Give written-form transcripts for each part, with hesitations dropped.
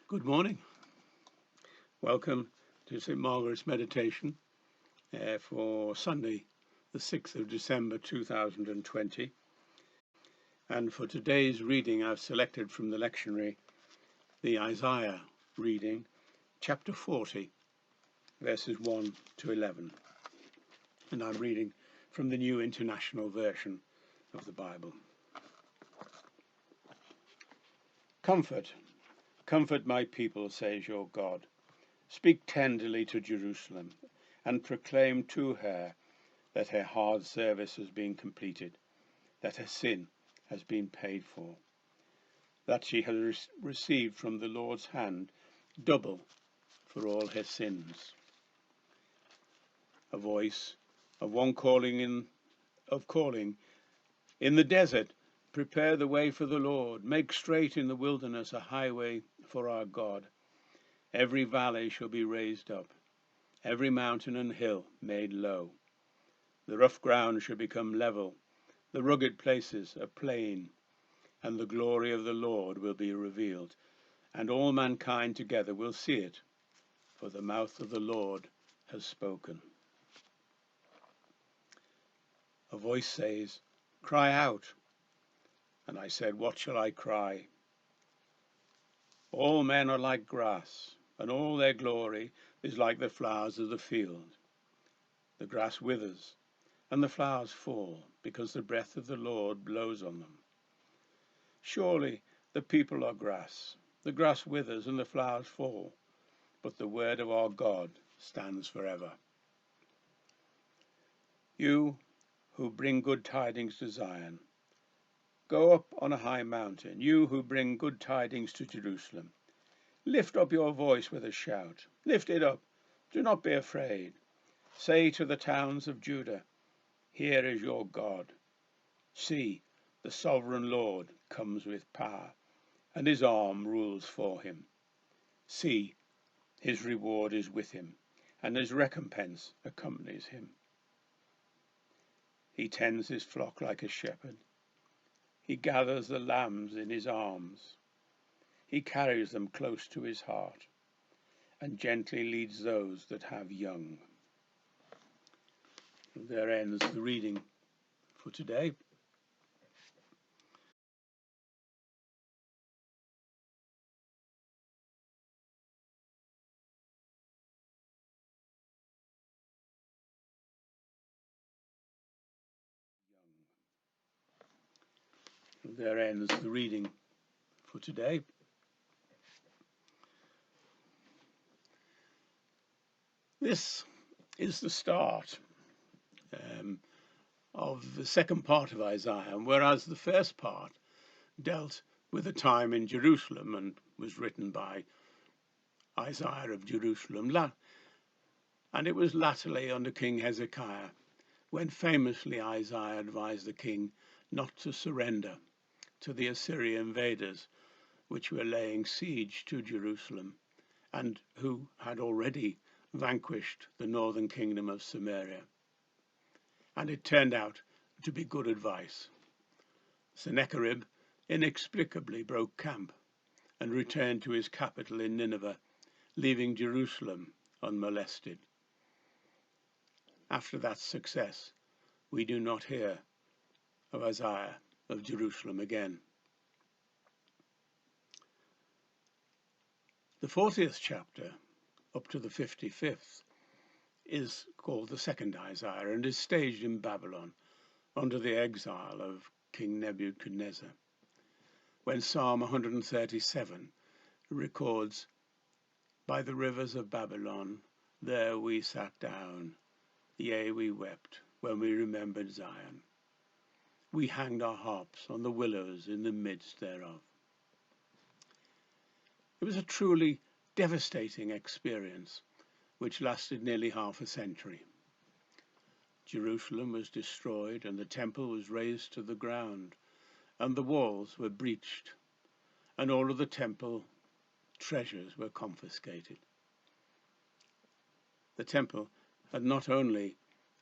Good morning. Welcome to St. Margaret's meditation for Sunday, the 6th of December 2020. And for today's reading, I've selected from the lectionary the Isaiah reading, chapter 40, verses 1 to 11. And I'm reading from the New International Version of the Bible. Comfort, comfort my people, says your God. Speak tenderly to Jerusalem, and proclaim to her that her hard service has been completed, that her sin has been paid for, that she has received from the Lord's hand double for all her sins. A voice of one calling in the desert, prepare the way for the Lord, make straight in the wilderness a highway for our God. Every valley shall be raised up, every mountain and hill made low. The rough ground shall become level, the rugged places a plain, and the glory of the Lord will be revealed, and all mankind together will see it, for the mouth of the Lord has spoken. A voice says, cry out. And I said, what shall I cry? All men are like grass, and all their glory is like the flowers of the field. The grass withers, and the flowers fall, because the breath of the Lord blows on them. Surely the people are grass. The grass withers and the flowers fall, but the word of our God stands forever. You who bring good tidings to Zion, go up on a high mountain. You who bring good tidings to Jerusalem, lift up your voice with a shout. Lift it up. Do not be afraid. Say to the towns of Judah, here is your God. See, the sovereign Lord comes with power, and his arm rules for him. See, his reward is with him, and his recompense accompanies him. He tends his flock like a shepherd. He gathers the lambs in his arms. He carries them close to his heart, and gently leads those that have young. And there ends the reading for today. There ends the reading for today. This is the start of the second part of Isaiah, whereas the first part dealt with a time in Jerusalem and was written by Isaiah of Jerusalem, and it was latterly under King Hezekiah, when famously Isaiah advised the king not to surrender to the Assyrian invaders which were laying siege to Jerusalem, and who had already vanquished the northern kingdom of Samaria. And it turned out to be good advice. Sennacherib inexplicably broke camp and returned to his capital in Nineveh, leaving Jerusalem unmolested. After that success, we do not hear of Isaiah of Jerusalem again. The 40th chapter, up to the 55th, is called the second Isaiah and is staged in Babylon under the exile of King Nebuchadnezzar, when Psalm 137 records, by the rivers of Babylon, there we sat down, yea, we wept when we remembered Zion. We hanged our harps on the willows in the midst thereof. It was a truly devastating experience, which lasted nearly half a century. Jerusalem was destroyed, and the temple was razed to the ground, and the walls were breached, and all of the temple treasures were confiscated. The temple had not only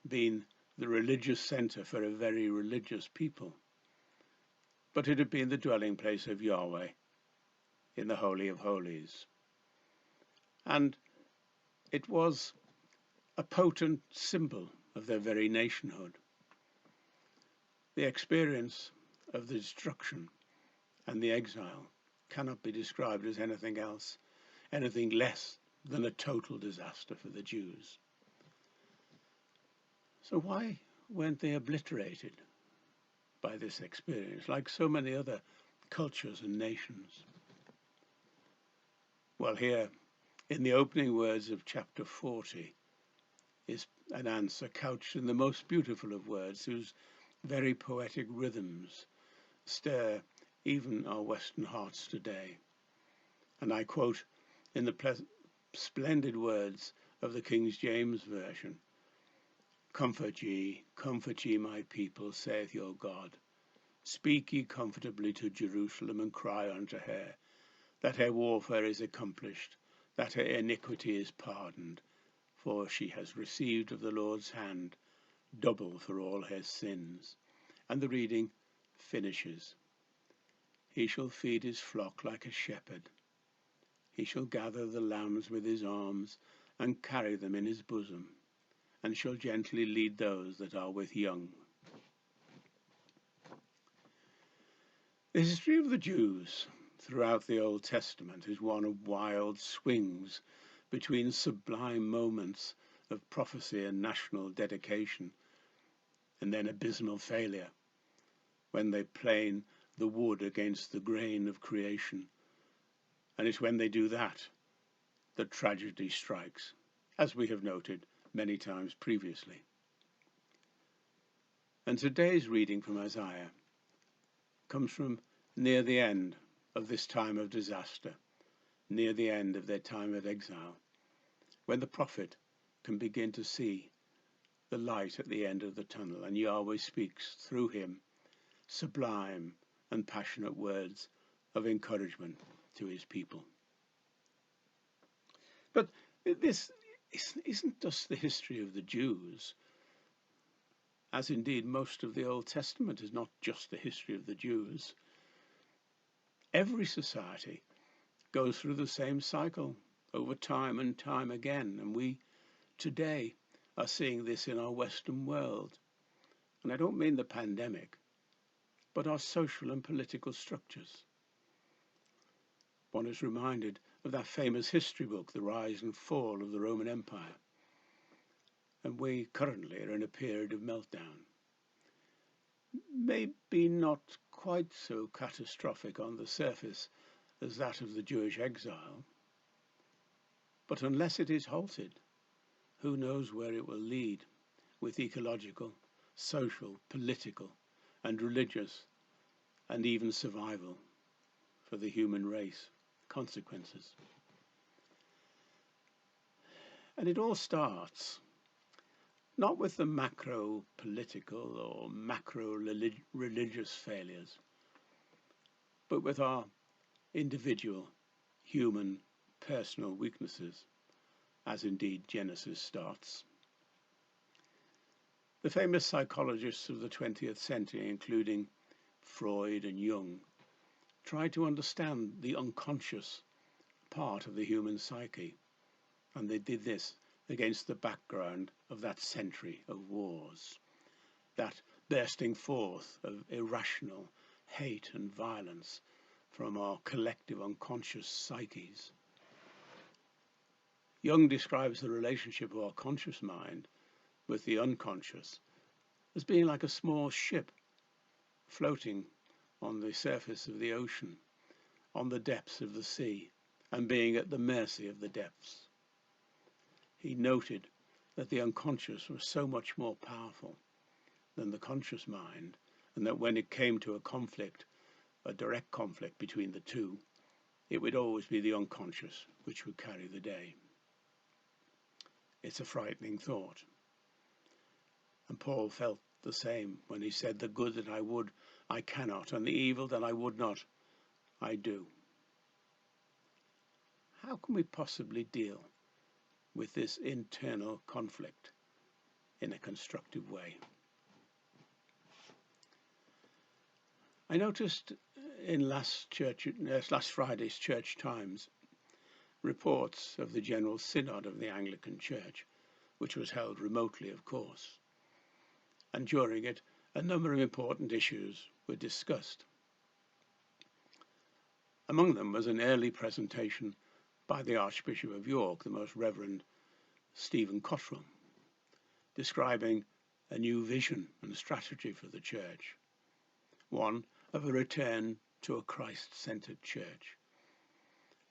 been the religious center for a very religious people, but it had been the dwelling place of Yahweh in the Holy of Holies. and it was a potent symbol of their very nationhood. The experience of the destruction and the exile cannot be described as anything else, anything less than a total disaster for the Jews. So why weren't they obliterated by this experience, like so many other cultures and nations? Well, here, in the opening words of chapter 40, is an answer couched in the most beautiful of words, whose very poetic rhythms stir even our Western hearts today. And I quote in the splendid words of the King James Version, comfort ye, my people, saith your God. Speak ye comfortably to Jerusalem, and cry unto her, that her warfare is accomplished, that her iniquity is pardoned, for she has received of the Lord's hand double for all her sins. And the reading finishes. He shall feed his flock like a shepherd. He shall gather the lambs with his arms, and carry them in his bosom, and shall gently lead those that are with young. The history of the Jews throughout the Old Testament is one of wild swings between sublime moments of prophecy and national dedication, and then abysmal failure, when they plane the wood against the grain of creation. And it's when they do that that tragedy strikes, as we have noted many times previously. And today's reading from Isaiah comes from near the end of this time of disaster, near the end of their time of exile, when the prophet can begin to see the light at the end of the tunnel, and Yahweh speaks through him sublime and passionate words of encouragement to his people. But this isn't just the history of the Jews, as indeed most of the Old Testament is not just the history of the Jews. Every society goes through the same cycle over time and time again, and we today are seeing this in our Western world. And I don't mean the pandemic, but our social and political structures. One is reminded of that famous history book, The Rise and Fall of the Roman Empire. And we currently are in a period of meltdown. Maybe not quite so catastrophic on the surface as that of the Jewish exile, but unless it is halted, who knows where it will lead, with ecological, social, political, and religious, and even survival for the human race consequences. And it all starts not with the macro political or macro religious failures, but with our individual, human, personal weaknesses, as indeed Genesis starts. The famous psychologists of the 20th century, including Freud and Jung, tried to understand the unconscious part of the human psyche, and they did this against the background of that century of wars, that bursting forth of irrational hate and violence from our collective unconscious psyches. Jung describes the relationship of our conscious mind with the unconscious as being like a small ship floating on the surface of the ocean, on the depths of the sea, and being at the mercy of the depths. He noted that the unconscious was so much more powerful than the conscious mind, and that when it came to a conflict, a direct conflict between the two, it would always be the unconscious which would carry the day. It's a frightening thought. And Paul felt the same when he said, "The good that I would, I cannot, and the evil that I would not, I do." How can we possibly deal with this internal conflict in a constructive way? I noticed in last Friday's Church Times reports of the General Synod of the Anglican Church, which was held remotely, of course. And during it, a number of important issues were discussed. Among them was an early presentation by the Archbishop of York, the Most Reverend Stephen Cottrell, describing a new vision and strategy for the Church, one of a return to a Christ-centered Church,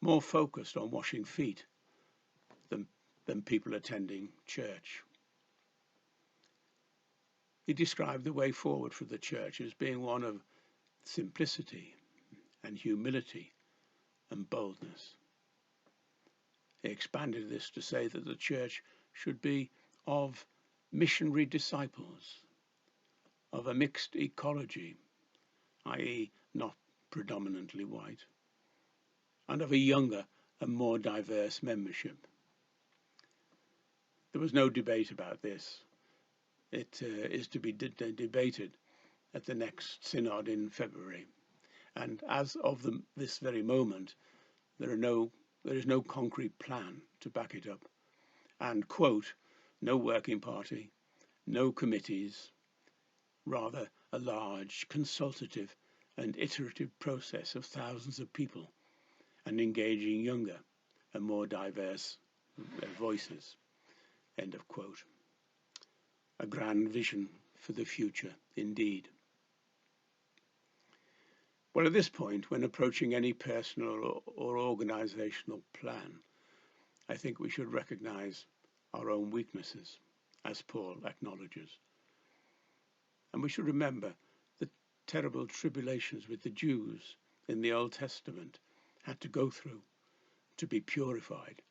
more focused on washing feet than people attending church. He described the way forward for the Church as being one of simplicity and humility and boldness. He expanded this to say that the Church should be of missionary disciples, of a mixed ecology, i.e. not predominantly white, and of a younger and more diverse membership. There was no debate about this. It is to be debated at the next synod in February. And as of this very moment, there is no concrete plan to back it up. And, quote, no working party, no committees, rather a large, consultative and iterative process of thousands of people and engaging younger and more diverse voices, end of quote. A grand vision for the future, indeed. Well, at this point, when approaching any personal or organizational plan, I think we should recognize our own weaknesses, as Paul acknowledges. And we should remember the terrible tribulations which the Jews in the Old Testament had to go through to be purified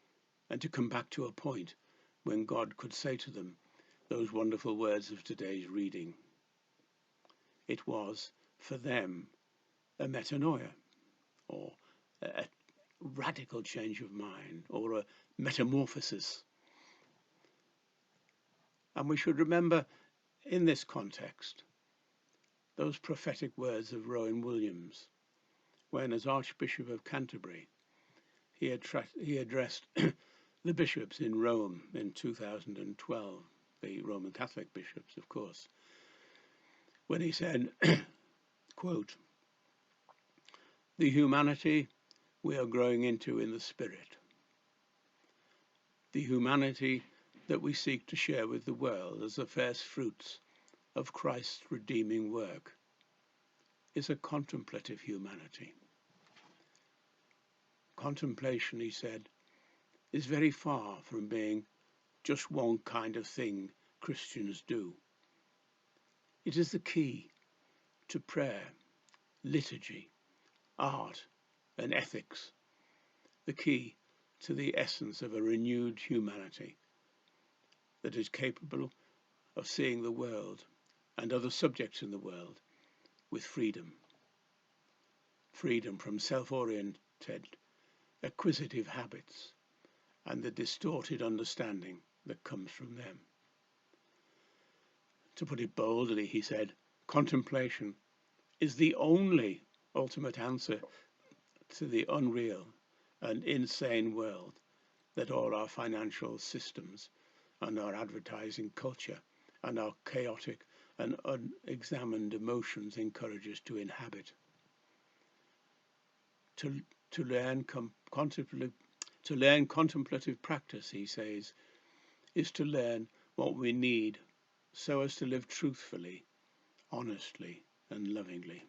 and to come back to a point when God could say to them those wonderful words of today's reading. It was, for them, a metanoia, or a radical change of mind, or a metamorphosis. And we should remember, in this context, those prophetic words of Rowan Williams, when, as Archbishop of Canterbury, he addressed the bishops in Rome in 2012, the Roman Catholic bishops, of course, when he said, quote, the humanity we are growing into in the Spirit, the humanity that we seek to share with the world as the first fruits of Christ's redeeming work, is a contemplative humanity. Contemplation, he said, is very far from being just one kind of thing Christians do. It is the key to prayer, liturgy, art and ethics, the key to the essence of a renewed humanity that is capable of seeing the world and other subjects in the world with freedom. Freedom from self-oriented, acquisitive habits and the distorted understanding that comes from them. To put it boldly, he said, contemplation is the only ultimate answer to the unreal and insane world that all our financial systems and our advertising culture and our chaotic and unexamined emotions encourage us to inhabit. To learn contemplative practice, he says, is to learn what we need so as to live truthfully, honestly, and lovingly.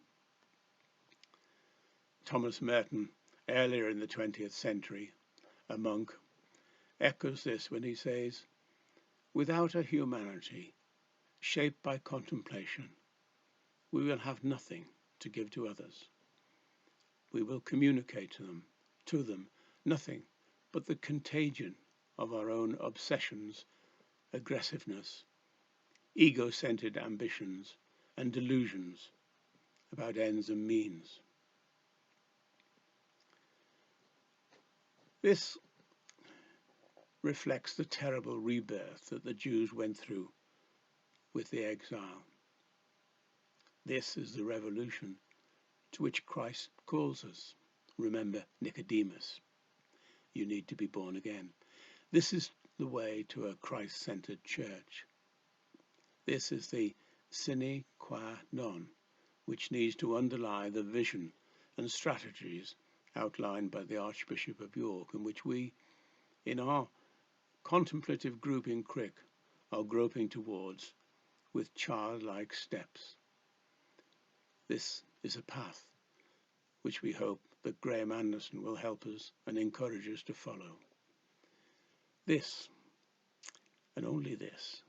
Thomas Merton, earlier in the 20th century, a monk, echoes this when he says, without a humanity shaped by contemplation, we will have nothing to give to others. We will communicate to them nothing but the contagion of our own obsessions, aggressiveness, ego-centered ambitions, and delusions about ends and means. This reflects the terrible rebirth that the Jews went through with the exile. This is the revolution to which Christ calls us. Remember Nicodemus. you need to be born again. This is the way to a Christ-centered church. This is the sine qua non, which needs to underlie the vision and strategies outlined by the Archbishop of York, and which we, in our contemplative group in Crick, are groping towards with childlike steps. This is a path which we hope that Graham Anderson will help us and encourage us to follow. This, and only this,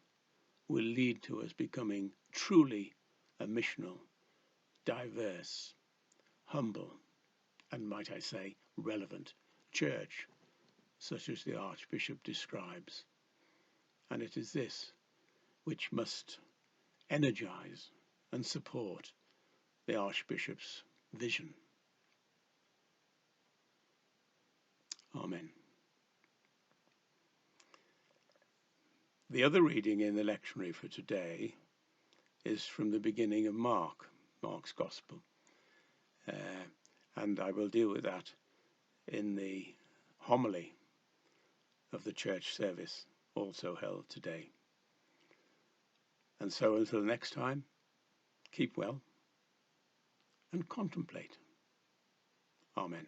will lead to us becoming truly a missional, diverse, humble, and might I say, relevant church, such as the Archbishop describes. And it is this which must energize and support the Archbishop's vision. Amen. The other reading in the lectionary for today is from the beginning of Mark's Gospel. And I will deal with that in the homily of the church service also held today. And so until next time, keep well and contemplate. Amen.